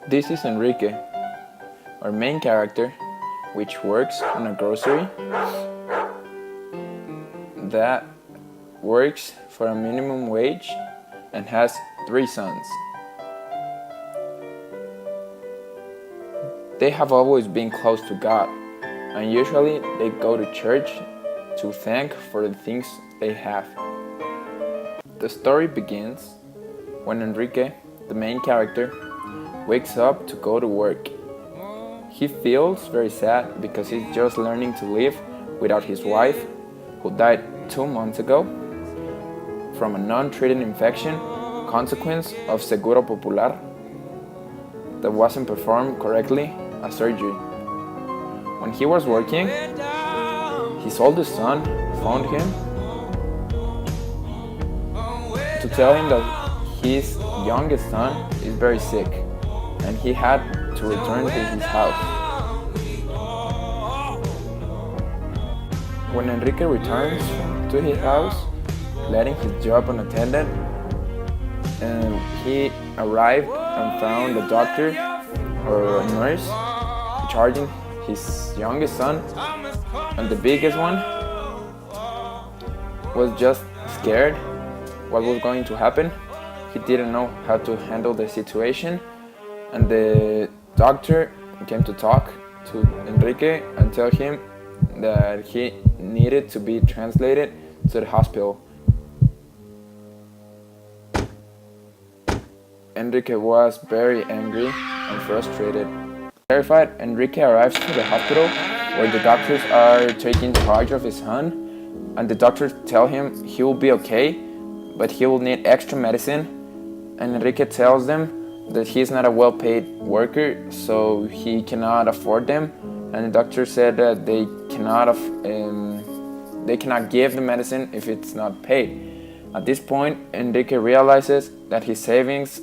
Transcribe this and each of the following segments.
This is Enrique, our main character, which works in a grocery that works for a minimum wage and has 3 sons. They have always been close to God, and usually they go to church to thank for the things they have. The story begins when Enrique, the main character, wakes up to go to work. He feels very sad because he's just learning to live without his wife, who died 2 months ago from a non-treated infection, consequence of Seguro Popular that wasn't performed correctly, a surgery. When he was working, his oldest son phoned him to tell him that his youngest son is very sick and he had to return to his house. When Enrique returns to his house, letting his job unattended, and he arrived and found a doctor or a nurse charging his youngest son, and the biggest one was just scared what was going to happen. He didn't know how to handle the situation, and the doctor came to talk to Enrique and tell him that he needed to be translated to the hospital. Enrique was very angry and frustrated. Terrified, Enrique arrives to the hospital where the doctors are taking charge of his son, and the doctors tell him he will be okay, but he will need extra medicine, and Enrique tells them that he's not a well-paid worker, so he cannot afford them, and the doctor said that they cannot give the medicine if it's not paid. At this point, Enrique realizes that his savings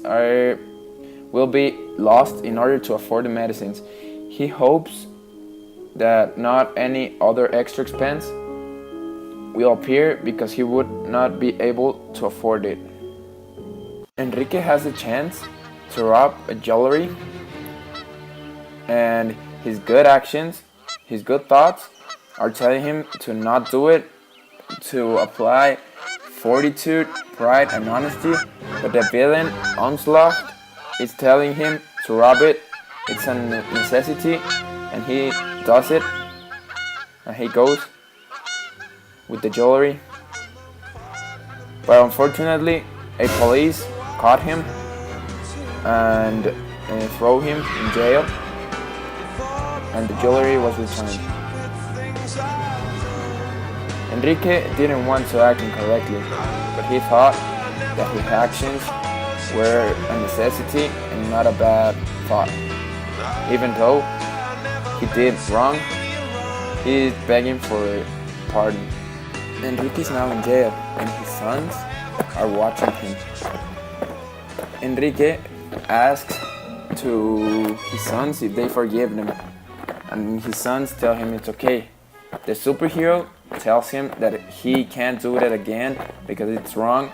will be lost in order to afford the medicines. He hopes that not any other extra expense will appear because he would not be able to afford it. Enrique has a chance to rob a jewelry, and his good actions, his good thoughts are telling him to not do it, to apply fortitude, pride, and honesty, but the villain, Onslaught, is telling him to rob it. It's a necessity, and he does it, and he goes with the jewelry. But unfortunately, a police caught him and throw him in jail, and the jewelry was returned. Enrique didn't want to act incorrectly, but he thought that his actions were a necessity and not a bad thought. Even though he did wrong, he is begging for pardon. Enrique is now in jail, and his sons are watching him. Enrique asks to his sons if they forgive him, and his sons tell him it's okay. The superhero tells him that he can't do that again because it's wrong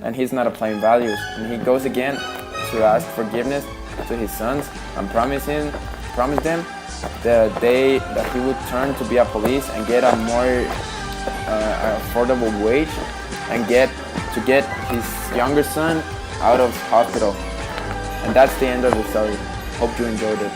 and he's not applying values, and he goes again to ask forgiveness to his sons and promise them that he would turn to be a police and get a more affordable wage and get his younger son out of hospital. And that's the end of the story. Hope you enjoyed it.